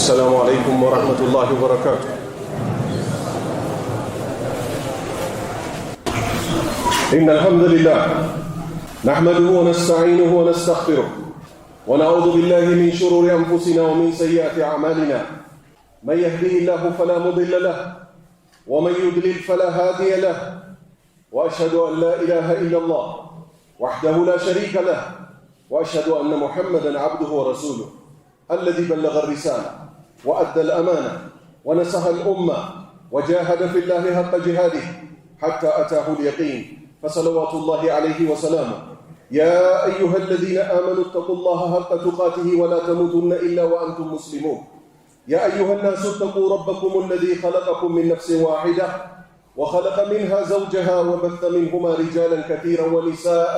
السلام عليكم ورحمة الله وبركاته. إن الحمد لله نحمده ونستعينه ونستغفره ونعوذ بالله من شرور أنفسنا ومن سيئات أعمالنا. من يهده الله فلا مضل له ومن يضلل فلا هادي له، وأشهد أن لا إله إلا الله وحده لا شريك له، وأشهد أن محمدًا عبده ورسوله الذي بلغ الرسالة وأدى الأمانة ونصح الأمة وجاهد في الله حق جهاده حتى أتاه اليقين، فصلوات الله عليه وسلامه. يا أيها الذين آمنوا اتقوا الله حق تقاته ولا تموتن إلا وأنتم مسلمون. يا أيها الناس اتقوا ربكم الذي خلقكم من نفس واحدة وخلق منها زوجها وبث منهما رجالا كثيرا ونساء،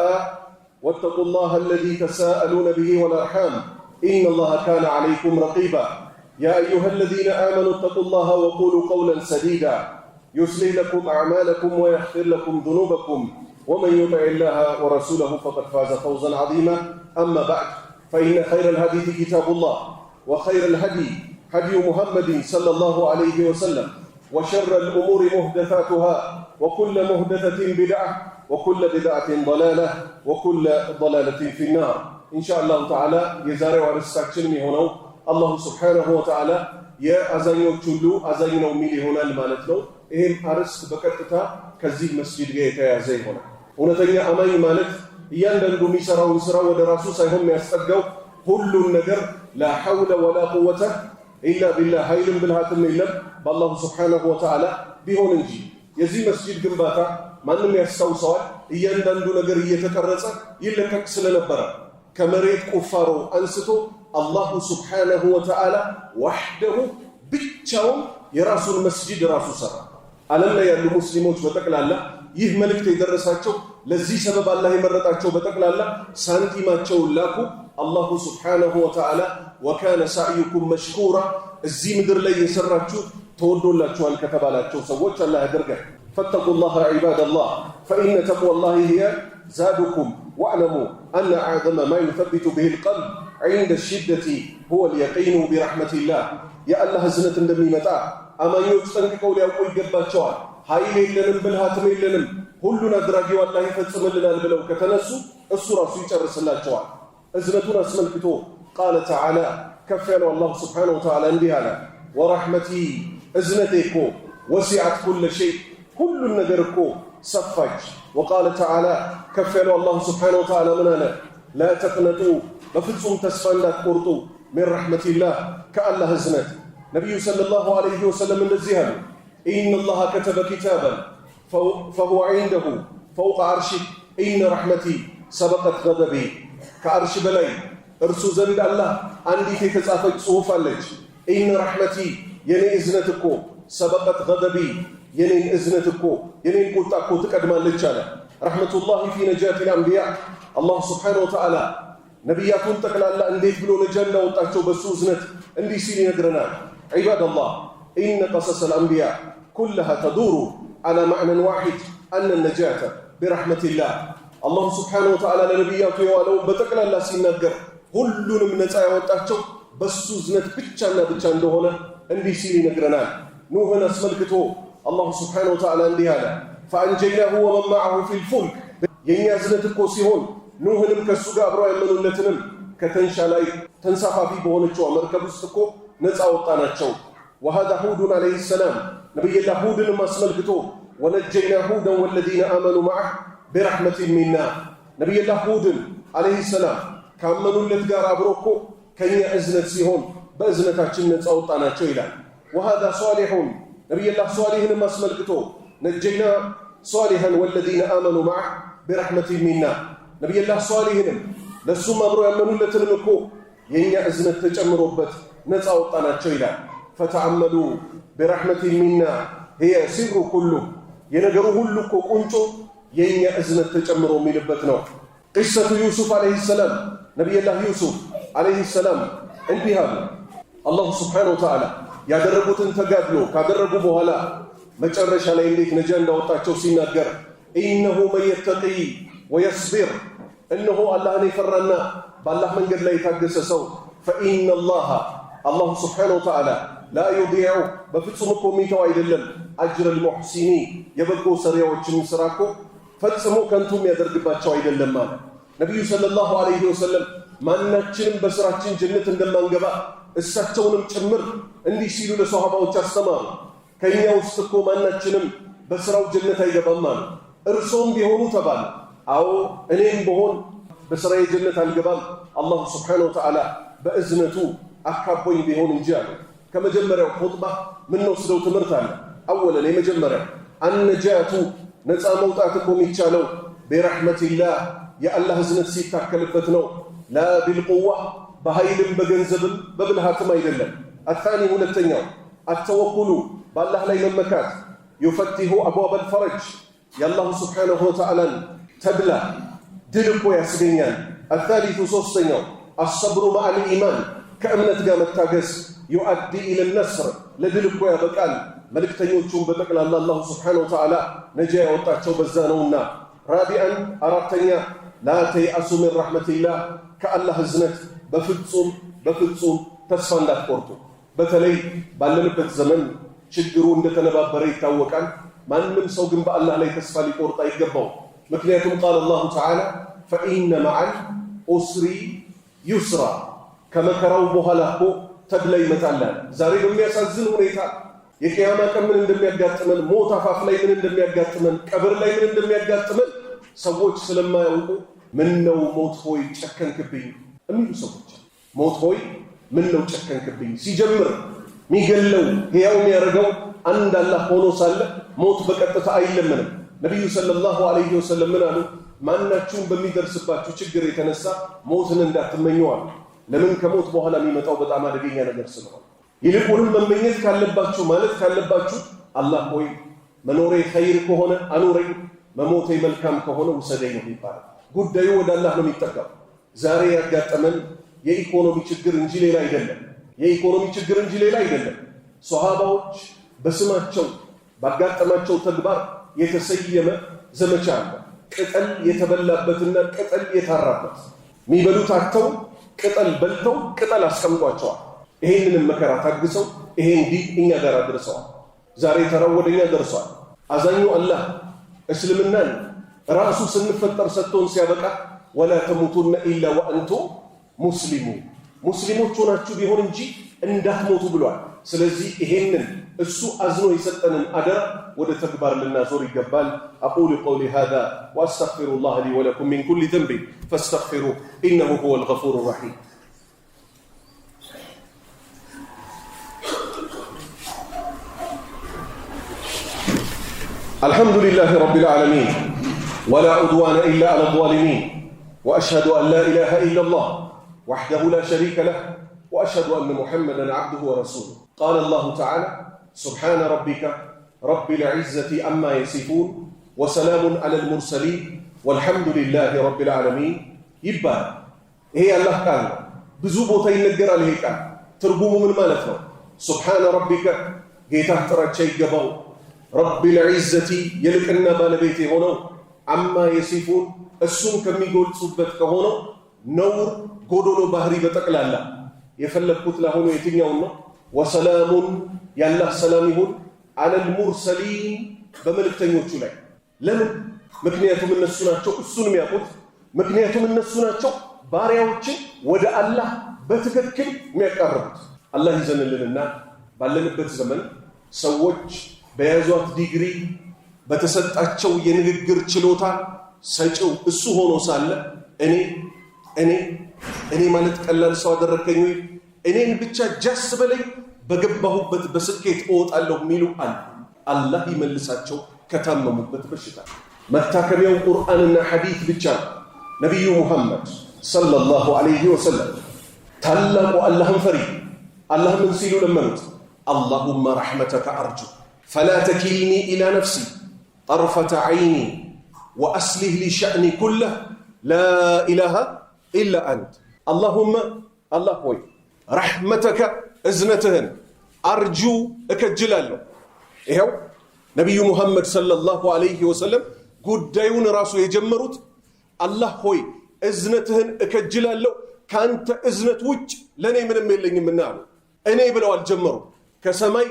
واتقوا الله الذي تساءلون به والأرحام إن الله كان عليكم رقيبا. يا أيها الذين آمنوا اتقوا الله وقولوا قولا سديدا يصلح لكم أعمالكم ويغفر لكم ذنوبكم، ومن يطع الله ورسوله فقد فاز فوزا عظيما. أما بعد، فإن خير الحديث كتاب الله، وخير الهدي هدي محمد صلى الله عليه وسلم، وشر الأمور محدثاتها، وكل محدثة بدعة، وكل بدعة ضلالة، وكل ضلالة في النار. إن شاء الله تعالى يزارع ورستكشن هنا الله سبحانه وتعالى يا أزاينو تشلو أزاينو ميلي هنا المالتلو إهم أرست بكتتا كزيه مسجد جيتا يا زي هنا ونتنيا أماي مالت يندن ميسرا ويسرا ودراسو سيهم يستقو كل النجر لا حول ولا قوة إلا بالله هيلم بالهاتم إلم بالله سبحانه وتعالى بهون نجي يزي مسجد جنباتا ማንም ያስታውሰዋል። እያንዳንዱ ነገር እየተቀረጸ ይለቀቅ ስለነበረ ከመሬት ቁፋሮ አንስቶ አላሁ ሱብሓነሁ ወተዓላ ወህደሁ ብቻውን የራሱን መስጂድ ራሱ ሰራ። ዓለም ላይ ያሉ ሙስሊሞች በጠቅላላ ይህ መልእክት የደረሳቸው ለዚህ ሰበብ አላህ የመረጣቸው በጠቅላላ ሳንቲማቸውን ላኩ። አላሁ ሱብሓነሁ ወተዓላ ወካነ ሰዕዩኩም መሽኩራ፣ እዚህ ምድር ላይ የሰራችሁት ተወዶላችኋል ከተባላቸው ሰዎች አላህ ያደርጋል። فاتقوا الله عباد الله، فإن تقوى الله هي زادكم، واعلموا أن أعظم ما يثبت به القلب عند الشدة هو اليقين برحمة الله. يا الله زنة دمي متاع أما يستنققوا لأقوي قبات شوال هاي ليلنم بالهاتم ليلنم هلنا دراجي والله يفتسم لنا البلو كتنسوا السورة سيطر رسالة شوال أزنتنا اسم الكتور. قال تعالى كفر الله سبحانه وتعالى اندهالا ورحمتي أزنتكو وسعت كل شيء، كل النجر كو صفج. وقال تعالى كفر الله سبحانه وتعالى منانا لا تقنطوا بفلسم تسفندات قرطو من رحمة الله كالله زنت. نبي صلى الله عليه وسلم النزيهن إن الله كتب كتابا فهو عنده فوق عرشه إن رحمتي سبقت غضبي. كعرش بلاي ارسو زند الله عندي في تسافج صوف اللج إن رحمتي يني إذنتكو سبقت غضبي የኔን እዝነት እኮ የኔን ቁጣ እኮ ትቀድማለች አለ። ረሕመቱላሂ ፊ ነጃት ልአንቢያ። አላህ ስብሓነሁ ወተዓላ ነቢያቱን ጠቅላላ እንዴት ብሎ ነጃ እንዳወጣቸው በሱ እዝነት እንዲህ ሲል ይነግረናል። ዒባደላህ ኢነ ቀሰሰ ልአንቢያ ኩለሃ ተዱሩ ዓላ ማዕነን ዋሒድ አነ ነጃተ ቢረሕመቲላህ። አላሁ ስብሓነሁ ወተዓላ ለነቢያቱ የዋለውን በጠቅላላ ሲናገር ሁሉንም ነፃ ያወጣቸው በሱ እዝነት ብቻና ብቻ እንደሆነ እንዲህ ሲል ይነግረናል። ኑህን አስመልክቶ الله سبحانه وتعالى اندي هذا فانجيناه ومن معه في الفلك ينيا زنت እኮ ሲሆን ኑህንም ከሱ ጋር አብረው ያመኑለትንም ከተንሻላይ ተንሳፋፊ በሆነችው መርከብ ውስጥ እኮ ነፃ ወጣናቸው። وهذا هود عليه السلام نبي الله هودን ማስመልክቶ ونجينا هودا والذين آمنوا معه برحمة منا نبي الله هودን عليه السلام ካመኑለት ጋር አብሮ እኮ ከኛ እዝነት ሲሆን በእዝነታችን ነፃ ወጣናቸው ይላል። وهذا صالح نبي الله صالحን ማስመልክቶ نجينا صالحا والذين آمنوا معه برحمة منا نبي الله صالحንም ለሱም አብረው ያመኑለትንም እኮ የኛ እዝነት ተጨምሮበት ነፃ ወጣናቸው ይላል። فتعملوا برحمة منا هي سر كله የነገሩ ሁሉ እኮ ቁንጮ የኛ እዝነት ተጨምሮ የሚልበት ነው። قصة يوسف عليه السلام نبي الله يوسف عليه السلام እንዲህ አለ። አላሁ ስብሓነሁ ወተዓላ ያደረጉትን ተጋድሎ ካደረጉ በኋላ መጨረሻ ላይ እንዴት ነጃ እንዳወጣቸው ሲናገር ኢነሁ መን የተቂ ወየስቢር፣ እነሆ አላህን የፈራና በአላህ መንገድ ላይ የታገሰ ሰው ፈኢነ አላህ الله سبحانه وتعالى لا يضيع بفتصمكم ميتوا አይደለም أجر المحسنين يبقوا سريعዎችን ስራኮ ፈጽሞ ከንቱም ያደርግባቸው አይደለም ማለት ነብዩ ሰለላሁ ዐለይሂ ወሰለም ማንናችንም በስራችን ጀነት እንደማንገባ እሳቸውንም ጭምር እንዲህ ሲሉ ለሷሃባዎች አስተማሩ ከኛ ውስጥ እኮ ማንናችንም በስራው ጀነት አይገባም ማለት እርሶም ቢሆኑ ተባለ አዎ እኔም በሆን በስራዬ ጀነት አልገባም አላህ Subhanahu Wa Ta'ala በእዝነቱ አካቦኝ ቢሆን እንጂ አለ ከመጀመሪያው ኹጥባ ምን ነው ስለው ትምርት አለ አወለን የመጀመሪያው አንጃቱ ነፃ መውጣት እኮ የሚቻለው በረህመቲላህ የአላህ እዝነት ሲታከልበት ነው ላ ቢልቁዋ በኃይልም በገንዘብም በብልሃትም አይደለም الثاني ሁለተኛው التوكل بالله ላይ መመካት يفتح ابواب الفرج يالله سبحانه وتعالى تبلا ድልቆ ያስገኛል الثالث ሶስተኛው الصبر مع الايمان ከእምነት ጋር መታገስ يؤدي الى النصر ለድልቆ ያበቃል መልእክተኞቹን በጠቅላላ አላህ Subhanahu Wa Ta'ala ነጃ ያወጣቸው በዛ ነውና رابعا አራተኛ لا تيأسوا من رحمة الله كالله እዝነት በፍጹም ተስፋ እንዳትቆርጡ በተለይ ባለንበት ዘመን ችግሩ እንደተነባበረ ይታወቃል ማንንም ሰው ግን በአላህ ላይ ተስፋ ሊቆርጥ አይገባው ምክንያቱም قال الله تعالى فإن مع العسر يسرا ከመከራው በኋላ እኮ ተድላ ይመጣል ዛሬ በሚያሳዝን ሁኔታ የቂያማ ቀን ምን እንደሚያጋጥመን ሞት አፋፍ ላይ ምን እንደሚያጋጥመን ቀብር ላይ ምን እንደሚያጋጥመን ሰዎች ስለማያውቁ ምን ነው ሞት ሆይ ጨከንክብኝ የሚሉ ሰዎች ሞት ሆይ ምን ነው ጨከንክብኝ ሲጀምር ሚገለው ሕያው የሚያደርገው አንድ አላህ ሆኖ ሳለ ሞት በቀጥታ አይለምንም ነብዩ ሰለላሁ ዐለይሂ ወሰለም ምን አሉ ማንናችሁም በሚደርስባችሁ ችግር የተነሳ ሞትን እንዳትመኙ አሉ ለምን ከሞት በኋላ የሚመጣው በጣም አደገኛ ነገር ስለሆነ ይልቁንም መመኘት ካለባችሁ ማለት ካለባችሁ አላህ ሆይ መኖሬ ኸይር ከሆነ አኑረኝ መሞቴ መልካም ከሆነ ውሰደኝ ነው ይባላል ጉዳዩ ወደ አላህ ነው የሚጠጋው ዛሬ ያጋጠመን የኢኮኖሚ ችግር እንጂ ሌላ አይደለም የኢኮኖሚ ችግር እንጂ ሌላ አይደለም ሷሃባዎች በስማቸው ባጋጠማቸው ተግባር የተሰየመ ዘመቻ አለ ቅጠል የተበላበትና ቅጠል የታራበት የሚበሉት አጥተው ቅጠል በልተው ቅጠል አስቀምጧቸዋል ይሄንን መከራ ታግሰው ይሄን ዲን እኛ ጋር አድርሰዋል ዛሬ ተራው ወደኛ ደርሷል አዛኙ አላህ እስልምናን ራሱ ስንፈጠር ሰጥቶን ሲያበቃ ወላ ተሙቱነ ኢላ ወአንቱም ሙስሊሙን ሙስሊሞች ሆናችሁ ቢሆን እንጂ እንዳትሞቱ ብሏል ስለዚህ ይሄንን እሱ አዝኖ የሰጠንን አደራ ወደ ተግባር ልናዞር ይገባል اقول قولي هذا واستغفر الله لي ولكم من كل ذنب فاستغفروه انه هو الغفور الرحيم الحمد لله رب العالمين ولا عدوان إلا على الظالمين وأشهد أن لا إله إلا الله وحده لا شريك له وأشهد أن محمدًا عبده ورسوله قال الله تعالى سبحان ربك رب العزة عما يصفون وسلام على المرسلين والحمد لله رب العالمين يبقى هي الله قال بزوبوتا ينقر عليه قال ترجمه من مالته سبحان ربك جيتها ترى شيء جبو رب العزة يلقنا بالبيت هنا عما يصفون السن كم يقول صبت كهنا نور قدولو بحري بتقلالا يفلقت له يتنياونا وسلام يالله سلامهم على المرسلين بملكتኞቹ ላይ ለምን ምክንያቱም እነሱ ናቸው እሱን የሚያውቁት ምክንያቱም እነሱ ናቸው ባሪያዎችን ወደ አላህ በትክክል የሚያቀርቡት አላህ ይዘንልንና ባለንበት ዘመን ሰዎች በያዟት ዲግሪ በተሰጣቸው የንግግር ችሎታ ሰጪው እሱ ሆኖ ሳለ እኔ ማለት ቀላል ሰው አደረከኝ ወይ እኔን ብቻ ጃስ በለኝ በገባሁበት በስኬት እወጣለሁ ሚሉ አላህ ይመልሳቸው ከታመሙበት በሽታ መታከሚያው ቁርአንና ሐዲስ ብቻ ነብዩ ሙሐመድ ሰለላሁ ዐለይሂ ወሰለም ታላቁ አላህን ፈሪ አላህ ምን ሲሉ ለመኑት اللهم رحمتك أرجو فلا تكلني إلى نفسي طرفة عيني وأصلح لي شأني كله لا إله إلا أنت اللهم الله هو رحمتك إذنتهن أرجو أكجلاله إيهو نبي محمد صلى الله عليه وسلم قدايون راسو يجمروت الله هو إذنتهن أكجلاله كانت إذنت وج لني من الميلين من نعم እኔ ብለው አልጀመሩ። ከሰማይ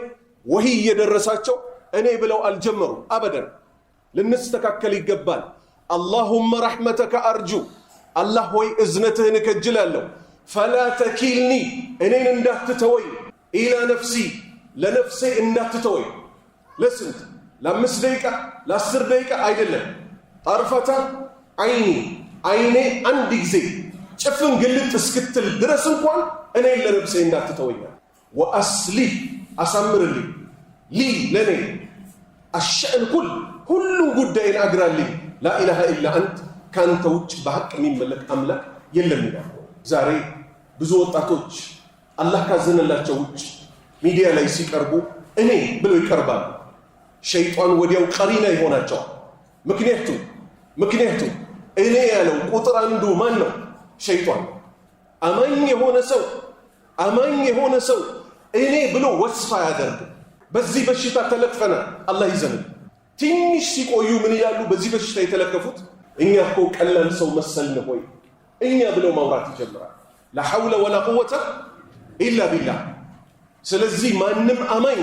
ወህይ እየደረሳቸው እኔ ብለው አልጀመሩ። አበደን። ልንስተካከል ይገባል። አላሁመ ረሕመተከ አርጁ፣ አላህ ሆይ እዝነትህን እከጅላለሁ። ፈላ ተኪልኒ፣ እኔን እንዳትተወኝ፣ ኢላ ነፍሲ፣ ለነፍሴ እንዳትተወኝ። ለስንት? ለ5 ደቂቃ ለ10 ደቂቃ አይደለም። ጠርፈተ አይኒ፣ አይኔ አንድ ጊዜ ጭፍን ግልጥ እስክትል ድረስ እንኳን እኔን ለነፍሴ እንዳትተወኛል። ወአስሊህ፣ አሳምርልኝ፣ ሊ ለኔ፣ አሸእን ሁሉም ጉዳይን አግራልኝ፣ ላኢላሃ ኢላ አንት፣ ካንተ ውጭ በሐቅ የሚመለክ አምላክ የለም ይላል። ዛሬ ብዙ ወጣቶች አላህ ካዘነላቸው ውጭ ሚዲያ ላይ ሲቀርቡ እኔ ብለው ይቀርባሉ። ሸይጣን ወዲያው ቀሪና ይሆናቸዋል። ምክንያቱም እኔ ያለው ቁጥር አንዱ ማን ነው? ሸይጣን። አማኝ የሆነ ሰው እኔ ብሎ ወስፋ ያደርግ። በዚህ በሽታ ተለክፈና አላህ ይዘን። ትንሽ ሲቆዩ ምን ይላሉ? በዚህ በሽታ የተለከፉት እኛ እኮ ቀላል ሰው መሰልን ሆይ እኛ ብለው ማውራት ይጀምራል። ላ ሐውለ ወላ ቁወተ ኢላ ቢላህ። ስለዚህ ማንም አማኝ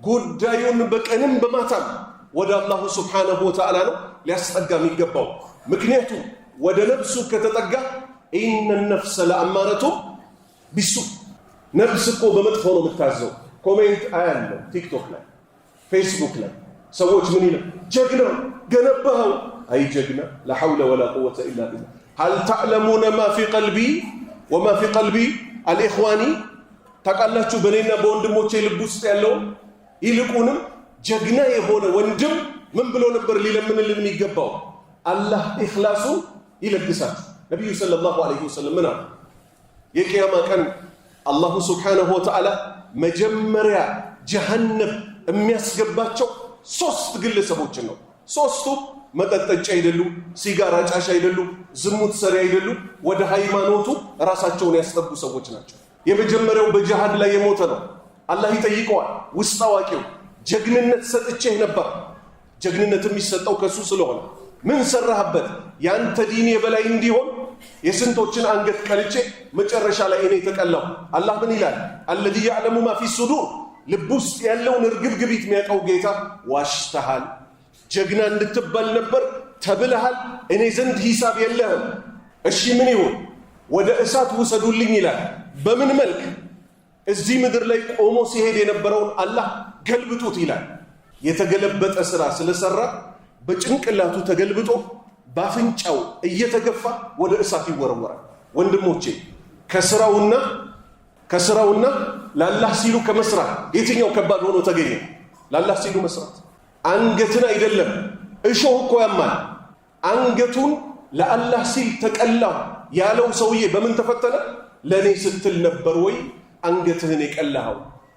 ጉዳዩን በቀንም በማታም ወደ አላሁ ስብሓነሁ ወተዓላ ነው ሊያስጠጋ የሚገባው። ምክንያቱም ወደ ነፍሱ ከተጠጋ ኢነ ነፍሰ ለአማረቱ ቢሱ፣ ነፍስ እኮ በመጥፎ ነው የምታዘው። ኮሜንት አያለው ቲክቶክ ላይ ፌስቡክ ላይ ሰዎች ምን ይላል? ጀግና ገነባኸው። አይ ጀግና ላ ሐውለ ወላ ቁወተ ኢላ ቢላህ። ሀል ተዕለሙነ ማ ፊ ቀልቢ ወማ ፊ ቀልቢ አልኢኽዋኒ፣ ታውቃላችሁ በእኔና በወንድሞቼ ልብ ውስጥ ያለውን። ይልቁንም ጀግና የሆነ ወንድም ምን ብሎ ነበር ሊለምንልን የሚገባው? አላህ ኢኽላሱ ይለግሳት። ነቢዩ ሰለላሁ ዐለይሂ ወሰለም ምን አሉ? የቂያማ ቀን አላሁ ስብሓነሁ ወተዓላ መጀመሪያ ጀሃነም የሚያስገባቸው 3 ግለሰቦችን ነው። 3ቱም መጠጠጫ አይደሉ፣ ሲጋራ ጫሽ አይደሉ፣ ዝሙት ሰሪ አይደሉ፣ ወደ ሃይማኖቱ ራሳቸውን ያስጠጉ ሰዎች ናቸው። የመጀመሪያው በጅሃድ ላይ የሞተ ነው። አላህ ይጠይቀዋል። ውስጥ አዋቂው ጀግንነት ሰጥቼህ ነበር። ጀግንነት የሚሰጠው ከሱ ስለሆነ ምን ሰራህበት? ያንተ ዲን የበላይ እንዲሆን የስንቶችን አንገት ቀልጬ መጨረሻ ላይ እኔ ተቀላሁ። አላህ ምን ይላል? አለዚ ያዕለሙ ማ ፊ ሱዱር፣ ልብ ውስጥ ያለውን እርግብግቢት የሚያውቀው ጌታ ዋሽተሃል፣ ጀግና እንድትባል ነበር ተብለሃል፣ እኔ ዘንድ ሂሳብ የለህም። እሺ ምን ይሁን? ወደ እሳት ውሰዱልኝ ይላል። በምን መልክ? እዚህ ምድር ላይ ቆሞ ሲሄድ የነበረውን አላህ ገልብጡት ይላል። የተገለበጠ ስራ ስለሰራ በጭንቅላቱ ተገልብጦ ባፍንጫው እየተገፋ ወደ እሳት ይወረወራል። ወንድሞቼ ከስራውና ለአላህ ሲሉ ከመስራት የትኛው ከባድ ሆኖ ተገኘ? ለአላህ ሲሉ መስራት። አንገትን አይደለም፣ እሾህ እኮ ያማል። አንገቱን ለአላህ ሲል ተቀላው ያለው ሰውዬ በምን ተፈተነ? ለእኔ ስትል ነበር ወይ አንገትህን የቀላኸው?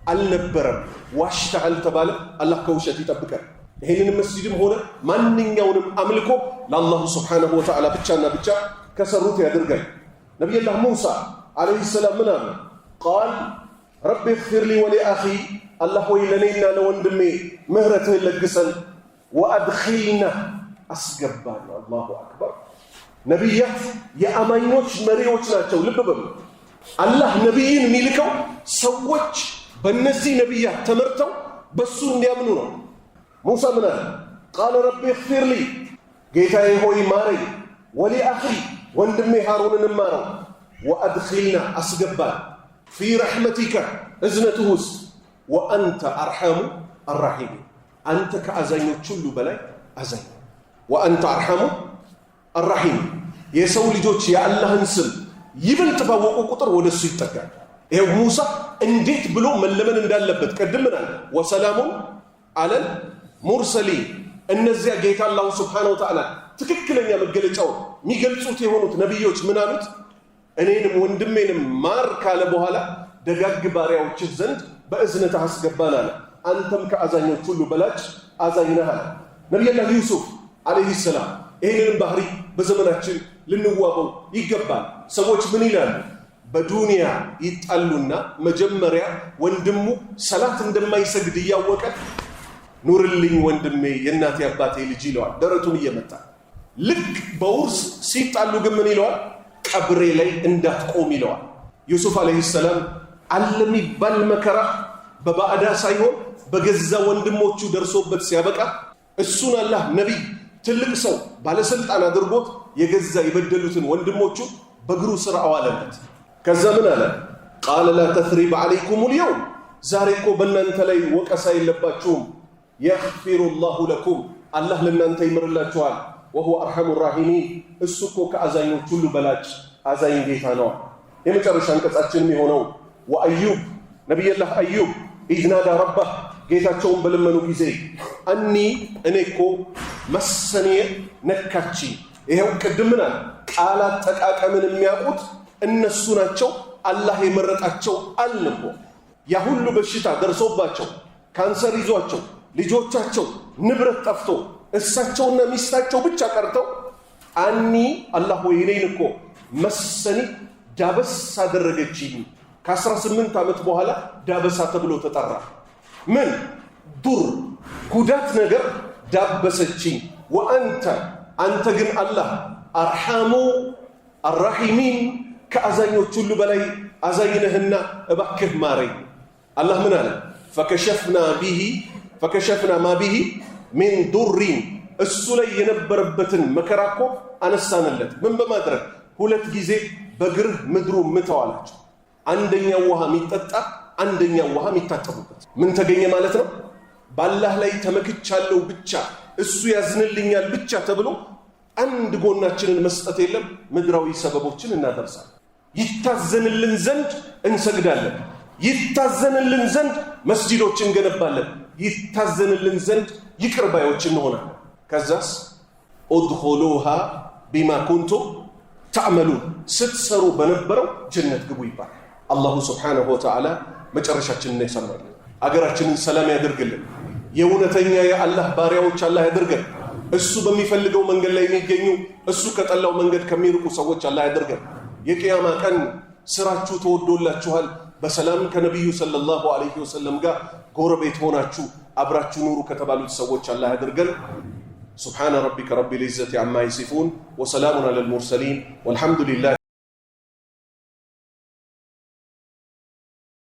አልነበረም። ዋሽተሃል ተባለ። አላህ ከውሸት ይጠብቀን። ይህንን መስጂድም ሆነ ማንኛውንም አምልኮ ለአላሁ ስብሓነሁ ወተዓላ ብቻና ብቻ ከሰሩት ያድርገን። ነቢዩላህ ሙሳ ዓለይሂ ሰላም ምን አሉ? ቃል ረቢ እግፊር ሊ ወሊአኺ፣ አላህ ሆይ ለእኔና ለወንድሜ ምህረትህን ለግሰን፣ ወአድኺልና አስገባን። አላሁ አክበር። ነቢያት የአማኞች መሪዎች ናቸው። ልብ በሉ። አላህ ነቢይን የሚልከው ሰዎች በእነዚህ ነቢያት ተመርተው በሱ እንዲያምኑ ነው። ሙሳ ምን አለ? ቃለ ረቢ እግፊር ሊ፣ ጌታዬ ሆይ ማረኝ፣ ወሊአኺ ወንድሜ ሃሩንን ማረው፣ ወአድኺልና አስገባን፣ ፊ ረሕመቲከ እዝነትህ ውስጥ፣ ወአንተ አርሐሙ አራሒም፣ አንተ ከአዛኞች ሁሉ በላይ አዛኝ፣ ወአንተ አርሐሙ አራሒም። የሰው ልጆች የአላህን ስም ይበልጥ ባወቁ ቁጥር ወደ እሱ ይጠጋል። ይሄው ሙሳ እንዴት ብሎ መለመን እንዳለበት ቅድም ምን አለ? ወሰላሙን አለል ሙርሰሊን፣ እነዚያ ጌታ አላሁ ስብሓነሁ ወተዓላ ትክክለኛ መገለጫውን የሚገልጹት የሆኑት ነቢዮች ምን አሉት? እኔንም ወንድሜንም ማር ካለ በኋላ ደጋግ ባሪያዎችህ ዘንድ በእዝነትህ አስገባን አለ። አንተም ከአዛኞች ሁሉ በላጭ አዛኝ ነህ አለ። ነቢዩላህ ዩሱፍ ዓለይሂ ሰላም ይህንንም ባህሪ በዘመናችን ልንዋበው ይገባል። ሰዎች ምን ይላሉ? በዱንያ ይጣሉና መጀመሪያ ወንድሙ ሰላት እንደማይሰግድ እያወቀ ኑርልኝ ወንድሜ የእናቴ አባቴ ልጅ ይለዋል፣ ደረቱን እየመታ። ልክ በውርስ ሲጣሉ ግን ምን ይለዋል? ቀብሬ ላይ እንዳትቆም ይለዋል። ዩሱፍ ዓለይሂ ሰላም አለሚባል መከራ በባዕዳ ሳይሆን በገዛ ወንድሞቹ ደርሶበት ሲያበቃ እሱን አላህ ነቢይ ትልቅ ሰው ባለስልጣን አድርጎት የገዛ የበደሉትን ወንድሞቹ በእግሩ ስር አዋለለት። ከዛ ምን አለ? ቃለ ላ ተስሪበ ዐለይኩም ልየውም፣ ዛሬ እኮ በእናንተ ላይ ወቀሳ የለባችሁም። የግፊሩ ላሁ ለኩም፣ አላህ ለእናንተ ይምርላችኋል። ወሁወ አርሐሙ ራሒሚን፣ እሱ እኮ ከአዛኞች ሁሉ በላጭ አዛኝ ጌታ ነው። የመጨረሻ አንቀጻችን የሚሆነው ወአዩብ ነቢይላህ አዩብ ኢዝ ናዳ ረባህ፣ ጌታቸውን በለመኑ ጊዜ እኔ እኮ መሰኔ ነካቺ። ይሄው ቅድም ምን አለ? ቃል አጠቃቀምን የሚያውቁት እነሱ ናቸው፣ አላህ የመረጣቸው አልንቦ። ያ ሁሉ በሽታ ደርሶባቸው ካንሰር ይዟቸው ልጆቻቸው ንብረት ጠፍቶ እሳቸውና ሚስታቸው ብቻ ቀርተው አላህ ወይ እኔን እኮ መሰኒ ዳበስ አደረገችኝ። ከ18 ዓመት በኋላ ዳበሳ ተብሎ ተጠራ። ምን ዱር ጉዳት ነገር ዳበሰችኝ። አንተ ግን አላህ አርሐሙ አራሒሚን፣ ከአዛኞች ሁሉ በላይ አዛኝነህና እባክህ ማረኝ። አላህ ምን አለ? ፈከሸፍና ማ ቢሂ ሚን ዱሪን፣ እሱ ላይ የነበረበትን መከራ እኮ አነሳንለት። ምን በማድረግ? 2 ጊዜ በእግርህ ምድሩ ምተዋላቸው። አንደኛው ውሃ የሚጠጣ አንደኛው ውሃ የሚታጠቡበት። ምን ተገኘ ማለት ነው? በአላህ ላይ ተመክቻለሁ ብቻ እሱ ያዝንልኛል ብቻ ተብሎ አንድ ጎናችንን መስጠት የለም። ምድራዊ ሰበቦችን እናደርሳለን። ይታዘንልን ዘንድ እንሰግዳለን። ይታዘንልን ዘንድ መስጂዶች እንገነባለን። ይታዘንልን ዘንድ ይቅር ባዮች እንሆናለን። ከዛስ ኡድኹሉሃ ቢማ ኩንቱም ተዕመሉን፣ ስትሰሩ በነበረው ጀነት ግቡ ይባላል። አላሁ ስብሓነሁ ወተዓላ መጨረሻችንን ያሰምርልን፣ አገራችንን ሰላም ያደርግልን፣ የእውነተኛ የአላህ ባሪያዎች አላህ ያደርገን። እሱ በሚፈልገው መንገድ ላይ የሚገኙ እሱ ከጠላው መንገድ ከሚርቁ ሰዎች አላህ ያደርገን። የቅያማ ቀን ስራችሁ ተወዶላችኋል። በሰላም ከነቢዩ ሰለላሁ ዐለይሂ ወሰለም ጋር ጎረቤት ሆናችሁ አብራችሁ ኑሩ ከተባሉት ሰዎች አላህ ያደርገን። سبحان ربك رب العزة عما يصفون وسلام على المرسلين والحمد لله